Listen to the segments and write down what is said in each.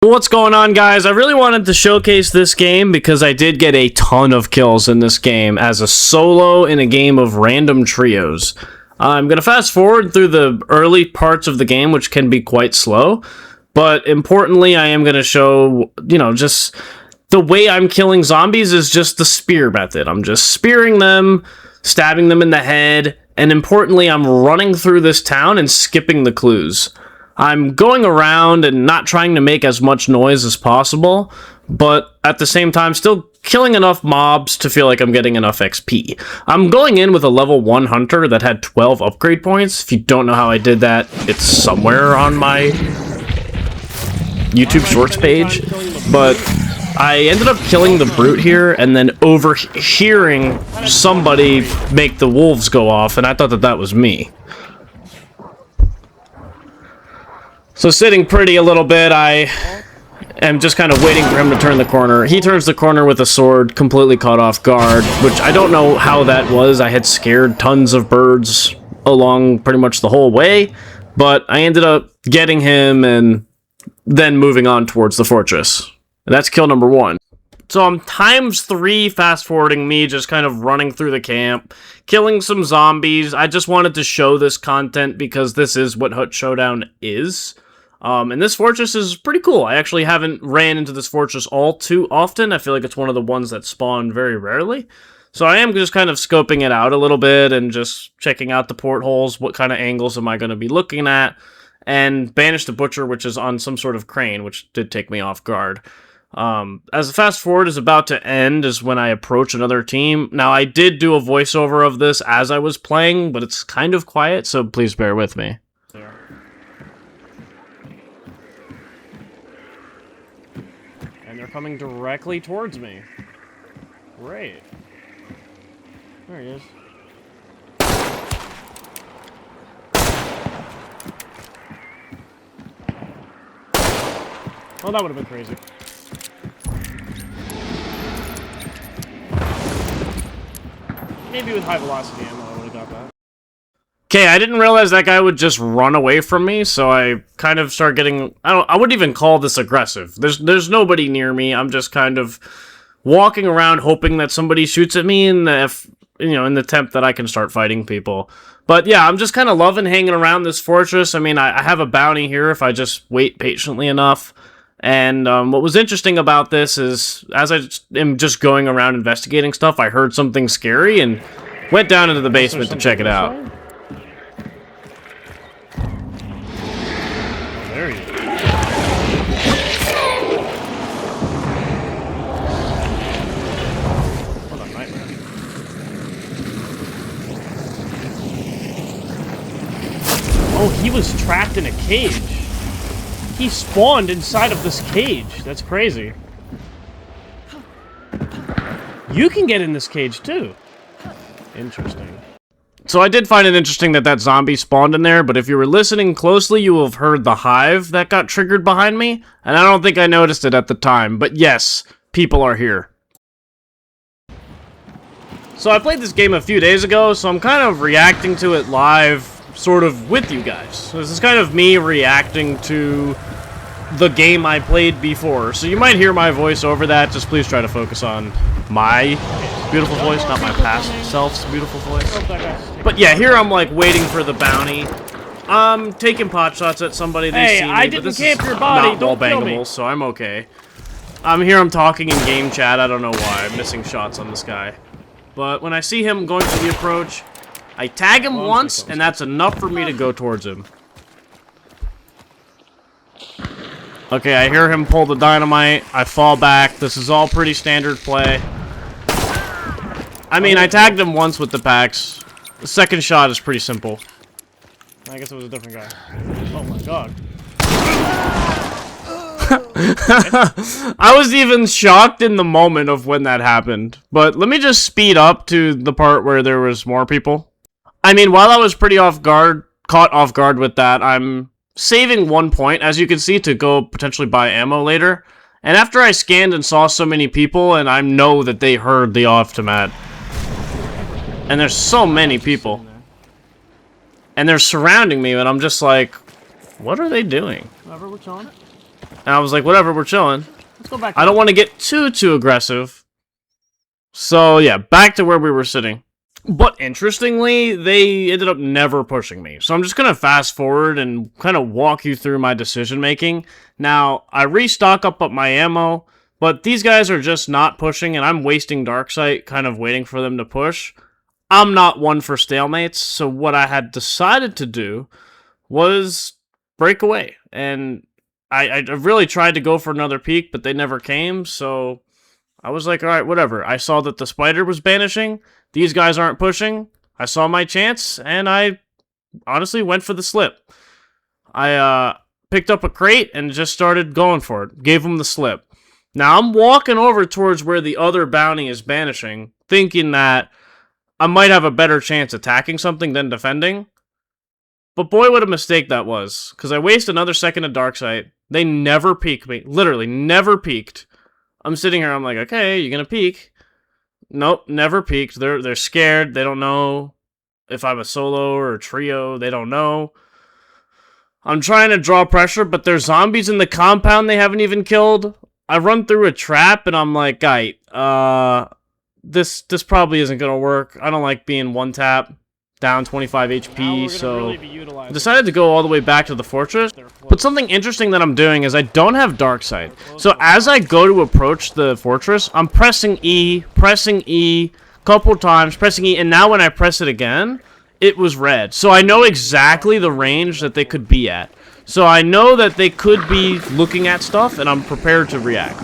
What's going on, guys? I really wanted to showcase this game because I did get a ton of kills in this game as a solo in a game of random trios. I'm going to fast forward through the early parts of the game, which can be quite slow, but importantly, I am going to show, just the way I'm killing zombies is just the spear method. I'm just spearing them, stabbing them in the head, and importantly, I'm running through this town and skipping the clues. I'm going around and not trying to make as much noise as possible, but at the same time still killing enough mobs to feel like I'm getting enough XP. I'm going in with a level 1 hunter that had 12 upgrade points. If you don't know how I did that, it's somewhere on my YouTube Shorts page, but I ended up killing the brute here and then overhearing somebody make the wolves go off, and I thought that was me. So sitting pretty a little bit, I am just kind of waiting for him to turn the corner. He turns the corner with a sword, completely caught off guard, which I don't know how that was. I had scared tons of birds along pretty much the whole way, but I ended up getting him and then moving on towards the fortress. And that's kill number 1. So I'm ×3 fast forwarding me just kind of running through the camp, killing some zombies. I just wanted to show this content because this is what Hut Showdown is. And this fortress is pretty cool. I actually haven't ran into this fortress all too often. I feel like it's one of the ones that spawn very rarely. So I am just kind of scoping it out a little bit and just checking out the portholes. What kind of angles am I going to be looking at? And Banish the Butcher, which is on some sort of crane, which did take me off guard. As the fast forward is about to end is when I approach another team. Now, I did do a voiceover of this as I was playing, but it's kind of quiet, so please bear with me. And they're coming directly towards me. Great. There he is. Oh, that would have been crazy. Maybe with high velocity ammo, I would have got that. Okay, I didn't realize that guy would just run away from me, so I kind of start getting... I wouldn't even call this aggressive. There's nobody near me. I'm just kind of walking around hoping that somebody shoots at me in the attempt that I can start fighting people. But yeah, I'm just kind of loving hanging around this fortress. I mean, I have a bounty here if I just wait patiently enough. And what was interesting about this is, as I am just going around investigating stuff, I heard something scary and went down into the basement to check it out. Oh, there he is. What a nightmare. Oh, he was trapped in a cage. He spawned inside of this cage. That's crazy. You can get in this cage too. Interesting. So I did find it interesting that zombie spawned in there, but if you were listening closely, you will have heard the hive that got triggered behind me, and I don't think I noticed it at the time, but yes, people are here. So I played this game a few days ago, so I'm kind of reacting to it live, sort of with you guys. So this is kind of me reacting to the game I played before. So you might hear my voice over that. Just please try to focus on my beautiful voice, not my past self's beautiful voice. But yeah, here I'm like waiting for the bounty. I'm taking pot shots at somebody. They see me, I didn't camp your body. Don't kill me. So I'm okay. I'm talking in game chat. I don't know why. I'm missing shots on this guy. But when I see him going to the approach, I tag him once, and that's enough for me to go towards him. Okay, I hear him pull the dynamite. I fall back. This is all pretty standard play. I mean, I tagged him once with the packs. The second shot is pretty simple. I guess it was a different guy. Oh my god. I was even shocked in the moment of when that happened. But let me just speed up to the part where there was more people. I mean, while I was pretty caught off guard with that, I'm saving 1 point, as you can see, to go potentially buy ammo later. And after I scanned and saw so many people, and I know that they heard the Avtomat. And there's so many people. And they're surrounding me, and I'm just like, what are they doing? Whoever looks on it. And I was like, whatever, we're chilling. Let's go back. I don't want to get too aggressive. So, yeah, back to where we were sitting. But interestingly, they ended up never pushing me. So I'm just going to fast forward and kind of walk you through my decision making. Now, I restock up my ammo, but these guys are just not pushing, and I'm wasting Darksight kind of waiting for them to push. I'm not one for stalemates, so what I had decided to do was break away. And I really tried to go for another peek, but they never came, so I was like, alright, whatever. I saw that the spider was banishing. These guys aren't pushing. I saw my chance, and I honestly went for the slip. I picked up a crate and just started going for it. Gave them the slip. Now, I'm walking over towards where the other bounty is banishing, thinking that I might have a better chance attacking something than defending. But boy, what a mistake that was. Because I wasted another second of Darksight. They never peeked me. Literally, never peeked. I'm sitting here, I'm like, okay, you're gonna peek. Nope, never peeked. They're scared. They don't know if I'm a solo or a trio. They don't know. I'm trying to draw pressure, but there's zombies in the compound they haven't even killed. I run through a trap, and I'm like, guy, this probably isn't gonna work. I don't like being one tap, down 25 HP, so I decided to go all the way back to the fortress. But something interesting that I'm doing is I don't have Darksight. So as I go to approach the fortress, I'm pressing E, couple times, pressing E, and now when I press it again, it was red. So I know exactly the range that they could be at. So I know that they could be looking at stuff, and I'm prepared to react.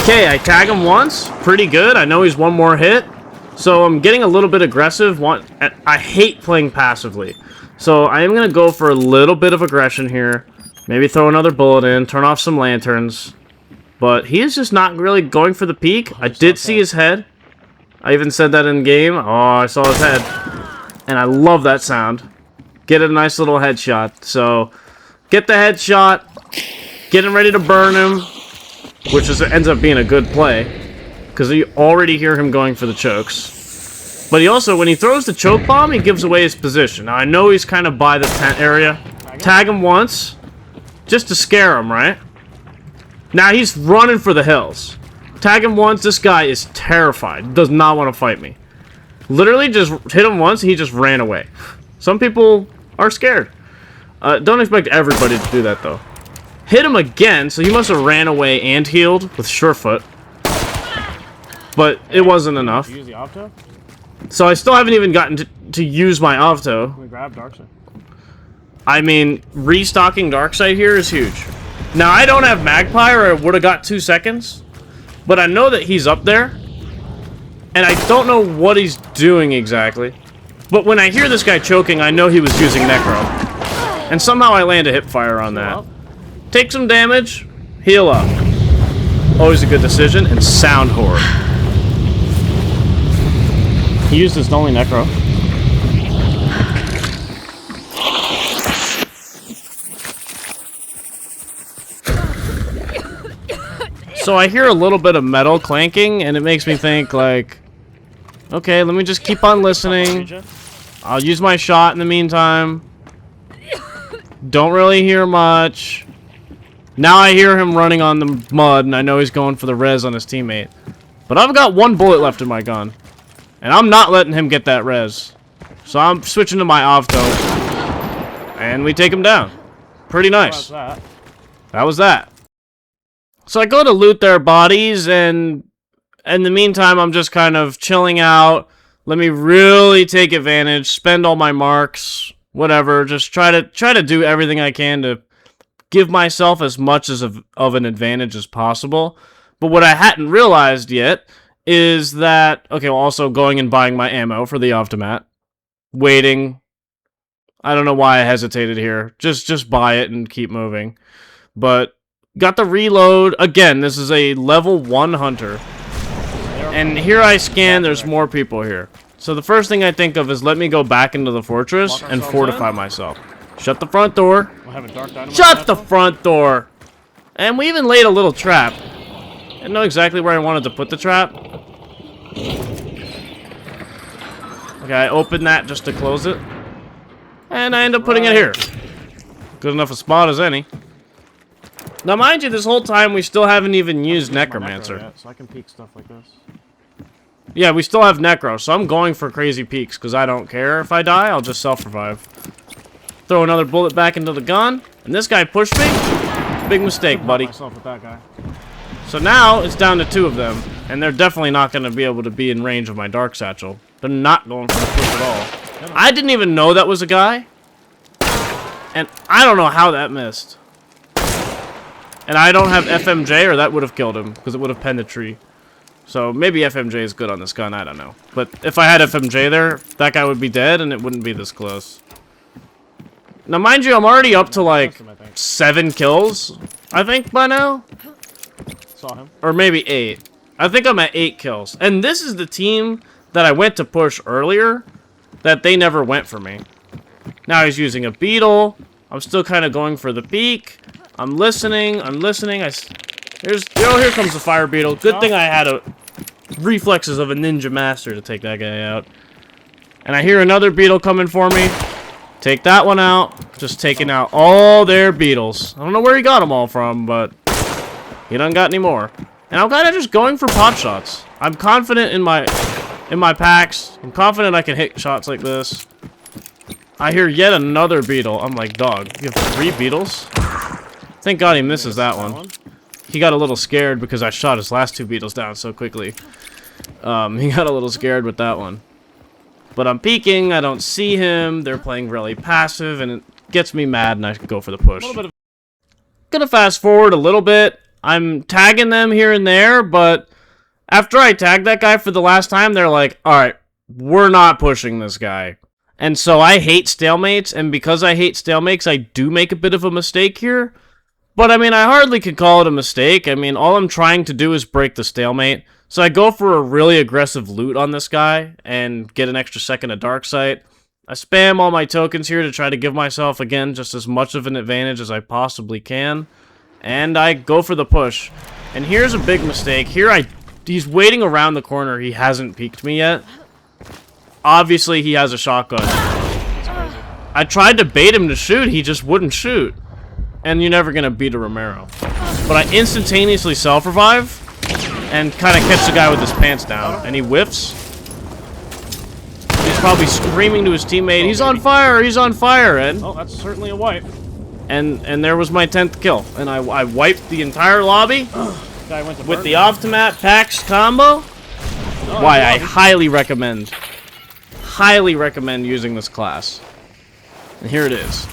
Okay, I tag him once. Pretty good. I know he's one more hit. So I'm getting a little bit aggressive. I hate playing passively. So I am going to go for a little bit of aggression here. Maybe throw another bullet in, turn off some lanterns. But he is just not really going for the peak. I did see his head. I even said that in game. Oh, I saw his head. And I love that sound. Get a nice little headshot. So get the headshot. Getting ready to burn him. Which ends up being a good play. Because you already hear him going for the chokes. But he also, when he throws the choke bomb, he gives away his position. Now, I know he's kind of by the tent area. Tag him once. Just to scare him, right? Now, he's running for the hills. Tag him once. This guy is terrified. Does not want to fight me. Literally just hit him once, he just ran away. Some people are scared. Don't expect everybody to do that, though. Hit him again, so he must have ran away and healed with Surefoot. But it wasn't enough. Use the Avto? So I still haven't even gotten to use my Avto. Can we grab Darksight? I mean, restocking Darksight here is huge. Now, I don't have Magpie, or I would have got 2 seconds. But I know that he's up there. And I don't know what he's doing exactly. But when I hear this guy choking, I know he was using Necro. And somehow I land a hipfire on that. Take some damage, heal up. Always a good decision, and sound horde. He used his only Necro. So I hear a little bit of metal clanking, and it makes me think, like, okay, let me just keep on listening. I'll use my shot in the meantime. Don't really hear much. Now I hear him running on the mud, and I know he's going for the res on his teammate. But I've got 1 bullet left in my gun. And I'm not letting him get that res. So I'm switching to my Avto. And we take him down. Pretty nice. That was that. So I go to loot their bodies, and in the meantime, I'm just kind of chilling out. Let me really take advantage, spend all my marks, whatever. Just try to do everything I can to give myself as much of an advantage as possible. But what I hadn't realized yet is that, okay, well, also going and buying my ammo for the Avtomat. Waiting. I don't know why I hesitated here. Just buy it and keep moving. But got the reload. Again, this is a level 1 hunter. And here I scan, there's more people here. So the first thing I think of is let me go back into the fortress and fortify myself. Shut the front door. Shut the front door! And we even laid a little trap. I didn't know exactly where I wanted to put the trap. Okay, I opened that just to close it. And I end up putting it here. Good enough a spot as any. Now, mind you, this whole time we still haven't even used My Necromancer. Necro yet, so I can peek stuff like this. Yeah, we still have Necro, so I'm going for crazy peaks, because I don't care. If I die, I'll just self-revive. Throw another bullet back into the gun, and this guy pushed me. Big mistake, buddy. Myself with that guy. So now, it's down to 2 of them, and they're definitely not going to be able to be in range of my Dark Satchel. They're not going for the push at all. I didn't even know that was a guy, and I don't know how that missed. And I don't have FMJ, or that would have killed him, because it would have penned a tree. So maybe FMJ is good on this gun, I don't know. But if I had FMJ there, that guy would be dead and it wouldn't be this close. Now mind you, I'm already up to like 7 kills, I think, by now. Saw him. Or maybe 8. I think I'm at 8 kills. And this is the team that I went to push earlier, that they never went for me. Now he's using a beetle. I'm still kind of going for the peak. I'm listening. Here comes the fire beetle. Good thing I had reflexes of a ninja master to take that guy out. And I hear another beetle coming for me. Take that one out. Just taking out all their beetles. I don't know where he got them all from, but he done got any more. And I'm kind of just going for pot shots. I'm confident in my packs. I'm confident I can hit shots like this. I hear yet another beetle. I'm like, dog, you have 3 beetles? Thank God he misses that one. He got a little scared because I shot his last 2 beetles down so quickly. He got a little scared with that one. But I'm peeking, I don't see him, they're playing really passive, and it gets me mad, and I go for the push. Gonna fast forward a little bit. I'm tagging them here and there, but after I tagged that guy for the last time, they're like, alright, we're not pushing this guy. And so I hate stalemates, and because I hate stalemates, I do make a bit of a mistake here. But, I mean, I hardly could call it a mistake. I mean, all I'm trying to do is break the stalemate. So I go for a really aggressive loot on this guy and get an extra second of Dark Sight. I spam all my tokens here to try to give myself, again, just as much of an advantage as I possibly can. And I go for the push. And here's a big mistake. He's waiting around the corner. He hasn't peeked me yet. Obviously, he has a shotgun. I tried to bait him to shoot. He just wouldn't shoot. And you're never going to beat a Romero. But I instantaneously self-revive and kind of catch the guy with his pants down. And he whiffs. He's probably screaming to his teammate, he's on fire, he's on fire, and... Oh, that's certainly a wipe. And there was my 10th kill. And I wiped the entire lobby Guy went to with the Avtomat Pax combo. Why, I highly recommend using this class. And here it is.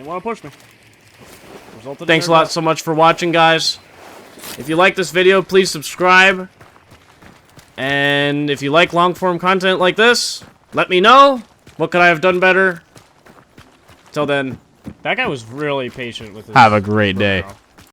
Want to push me. Thanks a lot so much for watching, guys. If you like this video, please subscribe. And if you like long-form content like this, let me know. What could I have done better? Till then, that guy was really patient with his have a great day.